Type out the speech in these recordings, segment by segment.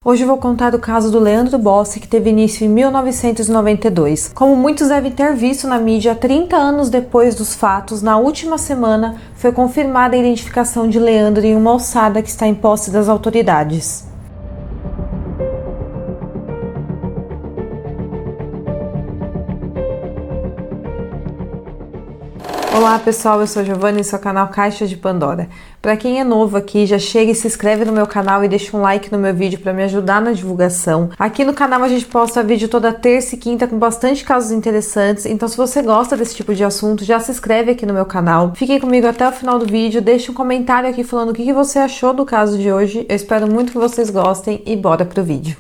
Hoje eu vou contar o caso do Leandro Bossi, que teve início em 1992. Como muitos devem ter visto na mídia, 30 anos depois dos fatos, na última semana, foi confirmada a identificação de Leandro em uma ossada que está em posse das autoridades. Olá pessoal, eu sou a Giovana e seu canal Caixa de Pandora. Para quem é novo aqui, já chega e se inscreve no meu canal e deixa um like no meu vídeo para me ajudar na divulgação. Aqui no canal a gente posta vídeo toda terça e quinta com bastante casos interessantes, então se você gosta desse tipo de assunto, já se inscreve aqui no meu canal. Fiquem comigo até o final do vídeo, deixe um comentário aqui falando o que você achou do caso de hoje. Eu espero muito que vocês gostem e bora pro vídeo.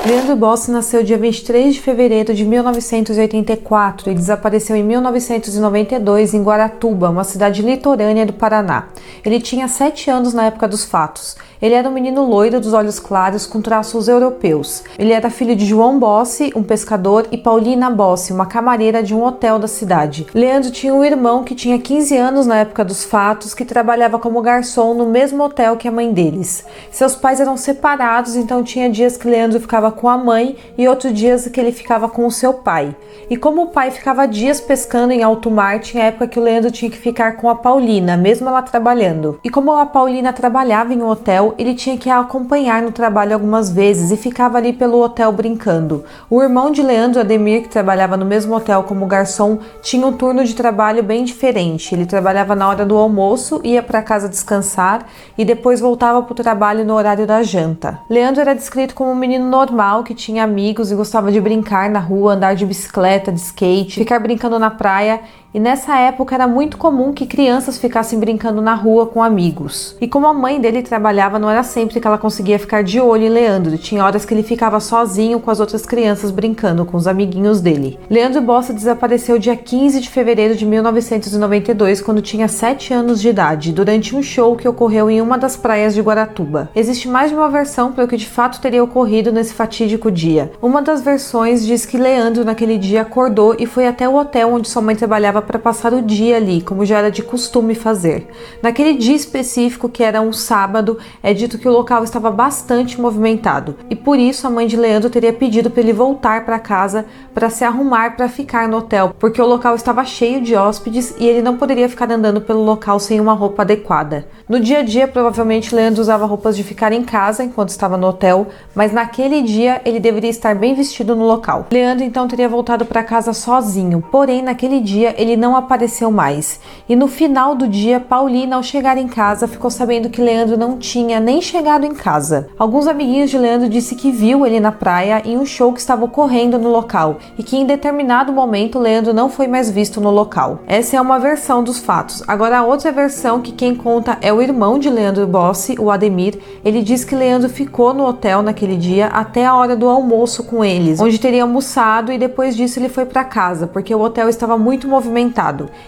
Leandro Bossi nasceu dia 23 de fevereiro de 1984 e desapareceu em 1992 em Guaratuba, uma cidade litorânea do Paraná. Ele tinha 7 anos na época dos fatos. Ele era um menino loiro dos olhos claros com traços europeus. Ele era filho de João Bossi, um pescador, e Paulina Bossi, uma camareira de um hotel da cidade. Leandro tinha um irmão que tinha 15 anos na época dos fatos, que trabalhava como garçom no mesmo hotel que a mãe deles. Seus pais eram separados, então tinha dias que Leandro ficava com a mãe e outros dias que ele ficava com o seu pai. E como o pai ficava dias pescando em alto mar, tinha época que o Leandro tinha que ficar com a Paulina, mesmo ela trabalhando. E como a Paulina trabalhava em um hotel, ele tinha que a acompanhar no trabalho algumas vezes e ficava ali pelo hotel brincando. O irmão de Leandro, Ademir, que trabalhava no mesmo hotel como garçom, tinha um turno de trabalho bem diferente. Ele trabalhava na hora do almoço, ia para casa descansar e depois voltava para o trabalho no horário da janta. Leandro era descrito como um menino normal, que tinha amigos e gostava de brincar na rua, andar de bicicleta, de skate, ficar brincando na praia. E nessa época era muito comum que crianças ficassem brincando na rua com amigos. E como a mãe dele trabalhava, não era sempre que ela conseguia ficar de olho em Leandro. Tinha horas que ele ficava sozinho com as outras crianças brincando, com os amiguinhos dele. Leandro Bossi desapareceu dia 15 de fevereiro de 1992, quando tinha 7 anos de idade, durante um show que ocorreu em uma das praias de Guaratuba. Existe mais de uma versão para o que de fato teria ocorrido nesse fatídico dia. Uma das versões diz que Leandro naquele dia acordou e foi até o hotel onde sua mãe trabalhava para passar o dia ali, como já era de costume fazer. Naquele dia específico, que era um sábado, é dito que o local estava bastante movimentado e por isso a mãe de Leandro teria pedido para ele voltar para casa para se arrumar para ficar no hotel, porque o local estava cheio de hóspedes e ele não poderia ficar andando pelo local sem uma roupa adequada. No dia a dia, provavelmente Leandro usava roupas de ficar em casa enquanto estava no hotel, mas naquele dia ele deveria estar bem vestido no local. Leandro então teria voltado para casa sozinho, porém naquele dia ele não apareceu mais. E no final do dia, Paulina, ao chegar em casa, ficou sabendo que Leandro não tinha nem chegado em casa. Alguns amiguinhos de Leandro disse que viu ele na praia em um show que estava ocorrendo no local e que em determinado momento Leandro não foi mais visto no local. Essa é uma versão dos fatos. Agora a outra versão, que quem conta é o irmão de Leandro Bossi, o Ademir. Ele diz que Leandro ficou no hotel naquele dia até a hora do almoço com eles, onde teria almoçado, e depois disso ele foi para casa, porque o hotel estava muito movimentado.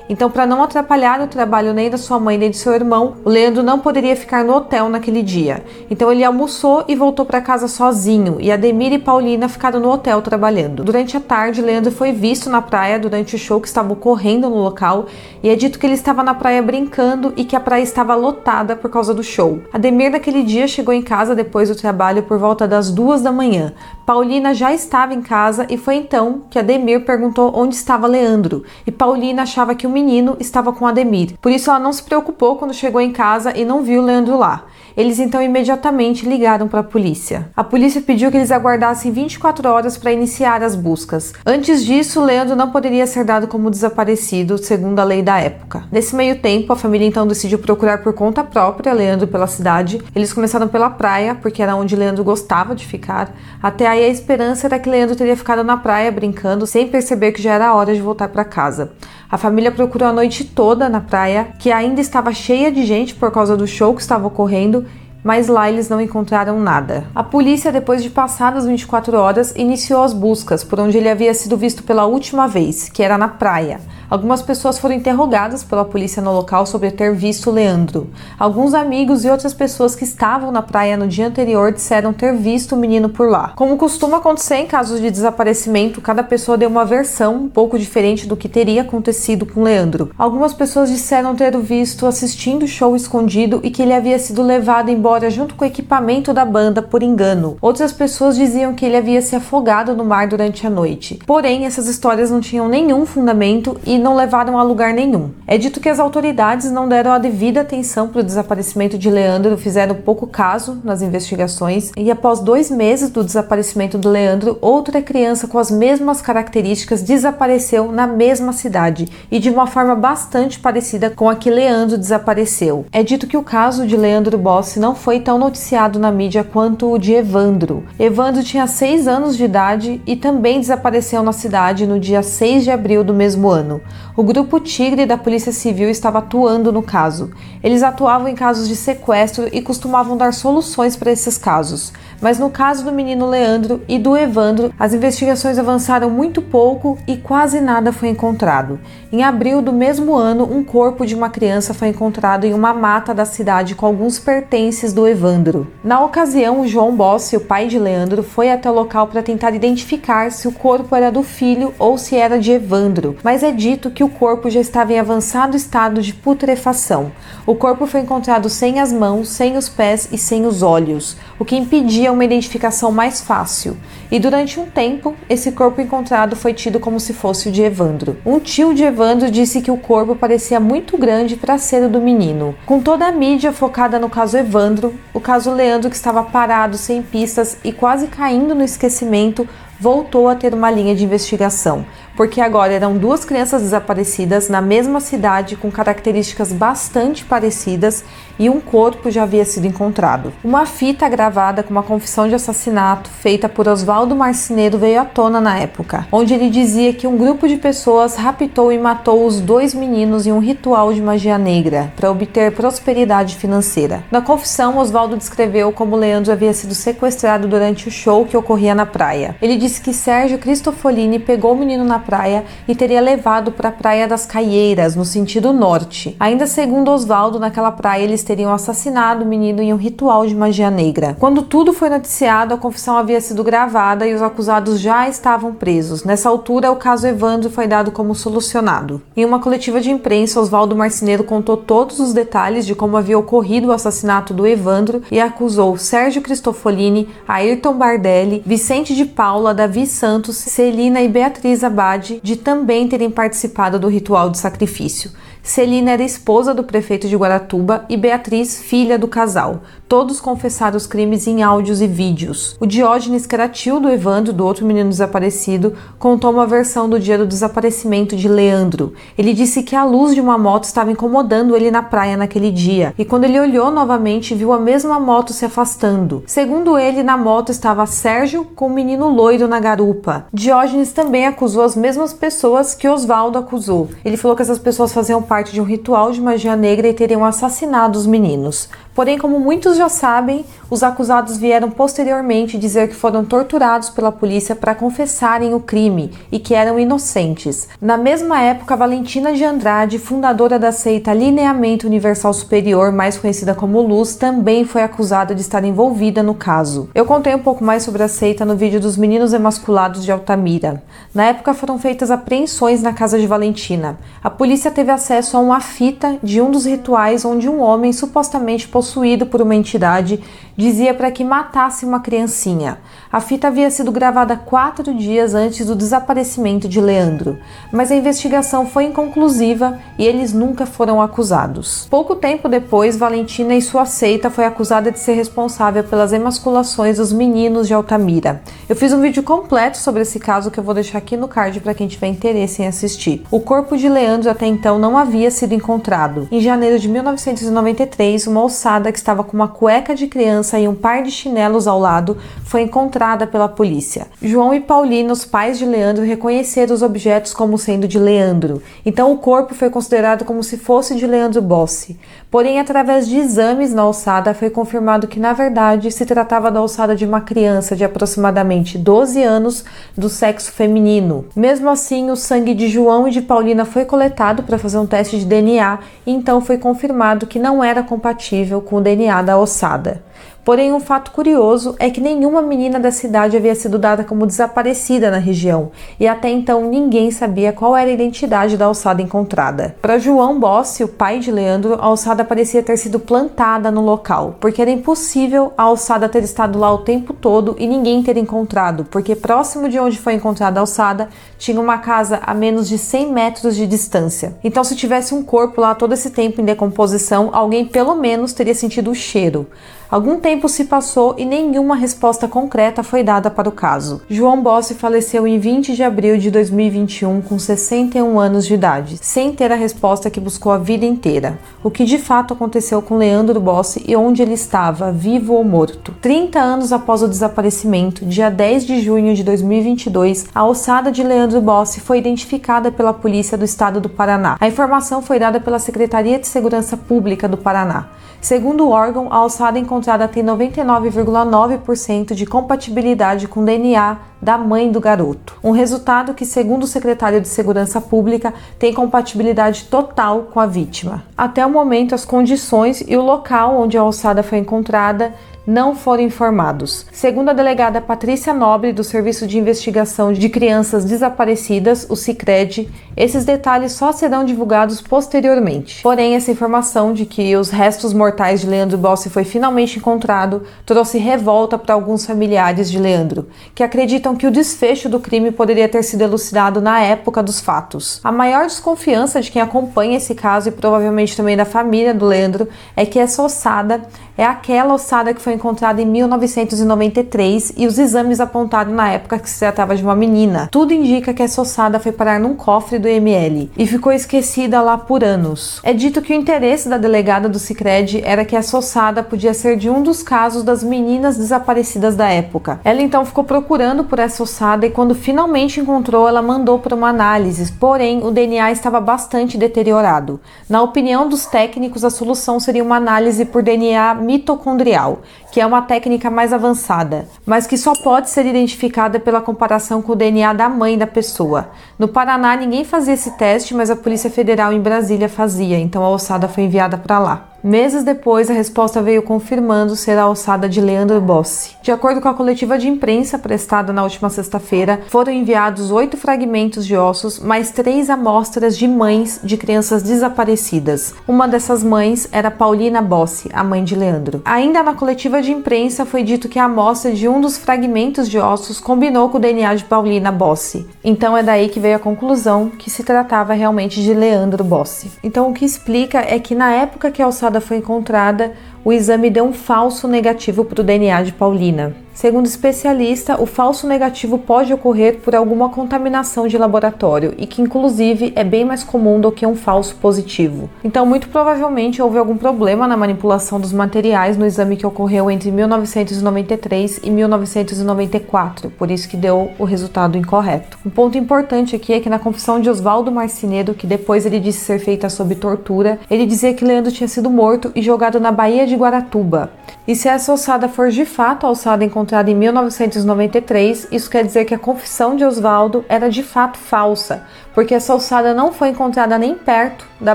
Então, para não atrapalhar o trabalho nem da sua mãe nem do seu irmão, o Leandro não poderia ficar no hotel naquele dia. Então ele almoçou e voltou para casa sozinho, e Ademir e Paulina ficaram no hotel trabalhando. Durante a tarde, Leandro foi visto na praia durante o show que estava ocorrendo no local, e é dito que ele estava na praia brincando e que a praia estava lotada por causa do show. Ademir naquele dia chegou em casa depois do trabalho por volta das 2 da manhã. Paulina já estava em casa e foi então que Ademir perguntou onde estava Leandro, e Paulina achava que o menino estava com Ademir. Por isso ela não se preocupou quando chegou em casa e não viu Leandro lá. Eles então imediatamente ligaram para a polícia. A polícia pediu que eles aguardassem 24 horas para iniciar as buscas. Antes disso, Leandro não poderia ser dado como desaparecido, segundo a lei da época. Nesse meio tempo, a família então decidiu procurar por conta própria Leandro pela cidade. Eles começaram pela praia, porque era onde Leandro gostava de ficar. Até aí a esperança era que Leandro teria ficado na praia brincando, sem perceber que já era hora de voltar para casa. A família procurou a noite toda na praia, que ainda estava cheia de gente por causa do show que estava ocorrendo, mas lá eles não encontraram nada. A polícia, depois de passadas 24 horas, iniciou as buscas por onde ele havia sido visto pela última vez, que era na praia. Algumas pessoas foram interrogadas pela polícia no local sobre ter visto Leandro. Alguns amigos e outras pessoas que estavam na praia no dia anterior disseram ter visto o menino por lá. Como costuma acontecer em casos de desaparecimento, cada pessoa deu uma versão um pouco diferente do que teria acontecido com Leandro. Algumas pessoas disseram ter o visto assistindo o show escondido e que ele havia sido levado embora junto com o equipamento da banda por engano. Outras pessoas diziam que ele havia se afogado no mar durante a noite. Porém, essas histórias não tinham nenhum fundamento e não levaram a lugar nenhum. É dito que as autoridades não deram a devida atenção para o desaparecimento de Leandro, fizeram pouco caso nas investigações e após 2 meses do desaparecimento do Leandro, outra criança com as mesmas características desapareceu na mesma cidade e de uma forma bastante parecida com a que Leandro desapareceu. É dito que o caso de Leandro Bossi não foi tão noticiado na mídia quanto o de Evandro. Evandro tinha 6 anos de idade e também desapareceu na cidade no dia 6 de abril do mesmo ano. O Grupo Tigre da Polícia Civil estava atuando no caso. Eles atuavam em casos de sequestro e costumavam dar soluções para esses casos. Mas no caso do menino Leandro e do Evandro, as investigações avançaram muito pouco e quase nada foi encontrado. Em abril do mesmo ano, um corpo de uma criança foi encontrado em uma mata da cidade com alguns pertences do Evandro. Na ocasião, o João Bossi, o pai de Leandro, foi até o local para tentar identificar se o corpo era do filho ou se era de Evandro, mas é dito que o corpo já estava em avançado estado de putrefação. O corpo foi encontrado sem as mãos, sem os pés e sem os olhos, o que impedia uma identificação mais fácil. E durante um tempo, esse corpo encontrado foi tido como se fosse o de Evandro. Um tio de Evandro disse que o corpo parecia muito grande para ser o do menino. Com toda a mídia focada no caso Evandro, o caso Leandro, que estava parado, sem pistas e quase caindo no esquecimento, voltou a ter uma linha de investigação, porque agora eram 2 crianças desaparecidas na mesma cidade com características bastante parecidas e um corpo já havia sido encontrado. Uma fita gravada com uma confissão de assassinato feita por Oswaldo Marceneiro veio à tona na época, onde ele dizia que um grupo de pessoas raptou e matou os 2 meninos em um ritual de magia negra para obter prosperidade financeira. Na confissão, Oswaldo descreveu como Leandro havia sido sequestrado durante o show que ocorria na praia. Ele disse que Sérgio Cristofolini pegou o menino na praia e teria levado para a Praia das Caieiras, no sentido norte. Ainda segundo Oswaldo, naquela praia eles teriam assassinado o menino em um ritual de magia negra. Quando tudo foi noticiado, a confissão havia sido gravada e os acusados já estavam presos. Nessa altura, o caso Evandro foi dado como solucionado. Em uma coletiva de imprensa, Oswaldo Marceneiro contou todos os detalhes de como havia ocorrido o assassinato do Evandro e acusou Sérgio Cristofolini, Ayrton Bardelli, Vicente de Paula, Davi Santos, Celina e Beatriz Abade de também terem participado do ritual de sacrifício. Celina era esposa do prefeito de Guaratuba e Beatriz, filha do casal. Todos confessaram os crimes em áudios e vídeos. O Diógenes, que era tio do Evandro, do outro menino desaparecido, contou uma versão do dia do desaparecimento de Leandro. Ele disse que a luz de uma moto estava incomodando ele na praia naquele dia, e quando ele olhou novamente, viu a mesma moto se afastando. Segundo ele, na moto estava Sérgio com um menino loiro na garupa. Diógenes também acusou as mesmas pessoas que Oswaldo acusou. Ele falou que essas pessoas faziam parte de um ritual de magia negra e teriam assassinado os meninos. Porém, como muitos já sabem, os acusados vieram posteriormente dizer que foram torturados pela polícia para confessarem o crime e que eram inocentes. Na mesma época, Valentina de Andrade, fundadora da seita Lineamento Universal Superior, mais conhecida como Luz, também foi acusada de estar envolvida no caso. Eu contei um pouco mais sobre a seita no vídeo dos meninos emasculados de Altamira. Na época foram feitas apreensões na casa de Valentina. A polícia teve acesso a uma fita de um dos rituais onde um homem supostamente possuído por uma entidade dizia para que matasse uma criancinha. A fita havia sido gravada 4 dias antes do desaparecimento de Leandro, mas a investigação foi inconclusiva e eles nunca foram acusados. Pouco tempo depois, Valentina e sua seita foi acusada de ser responsável pelas emasculações dos meninos de Altamira. Eu fiz um vídeo completo sobre esse caso que eu vou deixar aqui no card para quem tiver interesse em assistir. O corpo de Leandro até então não havia sido encontrado. Em janeiro de 1993, o Mossad ossada, que estava com uma cueca de criança e um par de chinelos ao lado, foi encontrada pela polícia. João e Paulina, os pais de Leandro, reconheceram os objetos como sendo de Leandro, então o corpo foi considerado como se fosse de Leandro Bossi. Porém, através de exames na ossada, foi confirmado que, na verdade, se tratava da ossada de uma criança de aproximadamente 12 anos do sexo feminino. Mesmo assim, o sangue de João e de Paulina foi coletado para fazer um teste de DNA e então foi confirmado que não era compatível com o DNA da ossada. Porém, um fato curioso é que nenhuma menina da cidade havia sido dada como desaparecida na região, e até então ninguém sabia qual era a identidade da ossada encontrada. Para João Bossi, o pai de Leandro, a ossada parecia ter sido plantada no local, porque era impossível a ossada ter estado lá o tempo todo e ninguém ter encontrado, porque próximo de onde foi encontrada a ossada tinha uma casa a menos de 100 metros de distância. Então, se tivesse um corpo lá todo esse tempo em decomposição, alguém pelo menos teria sentido o cheiro. Algum tempo se passou e nenhuma resposta concreta foi dada para o caso. João Bossi faleceu em 20 de abril de 2021 com 61 anos de idade, sem ter a resposta que buscou a vida inteira. O que de fato aconteceu com Leandro Bossi e onde ele estava, vivo ou morto. 30 anos após o desaparecimento, dia 10 de junho de 2022, a ossada de Leandro Bossi foi identificada pela polícia do estado do Paraná. A informação foi dada pela Secretaria de Segurança Pública do Paraná. Segundo o órgão, a ossada encontrada tem 99,9% de compatibilidade com o DNA da mãe do garoto. Um resultado que, segundo o secretário de Segurança Pública, tem compatibilidade total com a vítima. Até o momento, as condições e o local onde a ossada foi encontrada não foram informados. Segundo a delegada Patrícia Nobre, do Serviço de Investigação de Crianças Desaparecidas, o Sicredi, esses detalhes só serão divulgados posteriormente. Porém, essa informação de que os restos mortais de Leandro Bossi foi finalmente encontrado trouxe revolta para alguns familiares de Leandro, que acreditam que o desfecho do crime poderia ter sido elucidado na época dos fatos. A maior desconfiança de quem acompanha esse caso e provavelmente também da família do Leandro é que essa ossada é aquela ossada que foi encontrada em 1993 e os exames apontaram na época que se tratava de uma menina. Tudo indica que essa ossada foi parar num cofre do IML e ficou esquecida lá por anos. É dito que o interesse da delegada do Sicredi era que essa ossada podia ser de um dos casos das meninas desaparecidas da época. Ela então ficou procurando por essa ossada e quando finalmente encontrou, ela mandou para uma análise, porém o DNA estava bastante deteriorado. Na opinião dos técnicos, a solução seria uma análise por DNA mitocondrial, que é uma técnica mais avançada, mas que só pode ser identificada pela comparação com o DNA da mãe da pessoa. No Paraná, ninguém fazia esse teste, mas a Polícia Federal em Brasília fazia, então a ossada foi enviada para lá. Meses depois, a resposta veio confirmando ser a ossada de Leandro Bossi. De acordo com a coletiva de imprensa prestada na última sexta-feira, foram enviados 8 fragmentos de ossos, mais 3 amostras de mães de crianças desaparecidas. Uma dessas mães era Paulina Bossi, a mãe de Leandro. Ainda na coletiva de imprensa foi dito que a amostra de um dos fragmentos de ossos combinou com o DNA de Paulina Bossi. Então é daí que veio a conclusão que se tratava realmente de Leandro Bossi. Então o que explica é que na época que a ossada foi encontrada, o exame deu um falso negativo para o DNA de Paulina. Segundo o especialista, o falso negativo pode ocorrer por alguma contaminação de laboratório e que, inclusive, é bem mais comum do que um falso positivo. Então, muito provavelmente, houve algum problema na manipulação dos materiais no exame que ocorreu entre 1993 e 1994, por isso que deu o resultado incorreto. Um ponto importante aqui é que na confissão de Oswaldo Marcenedo, que depois ele disse ser feita sob tortura, ele dizia que Leandro tinha sido morto e jogado na Baía de Guaratuba. E se essa ossada for de fato a ossada encontrada em 1993, isso quer dizer que a confissão de Oswaldo era de fato falsa, porque essa ossada não foi encontrada nem perto da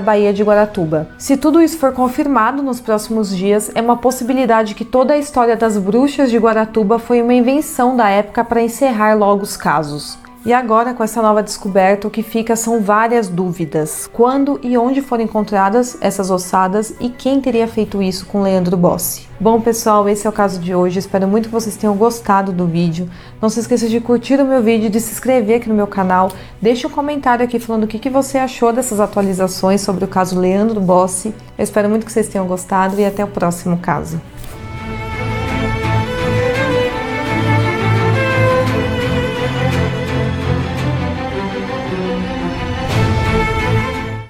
Baía de Guaratuba. Se tudo isso for confirmado nos próximos dias, é uma possibilidade que toda a história das bruxas de Guaratuba foi uma invenção da época para encerrar logo os casos. E agora, com essa nova descoberta, o que fica são várias dúvidas. Quando e onde foram encontradas essas ossadas e quem teria feito isso com Leandro Bossi? Bom, pessoal, esse é o caso de hoje. Espero muito que vocês tenham gostado do vídeo. Não se esqueça de curtir o meu vídeo, de se inscrever aqui no meu canal. Deixe um comentário aqui falando o que você achou dessas atualizações sobre o caso Leandro Bossi. Eu espero muito que vocês tenham gostado e até o próximo caso.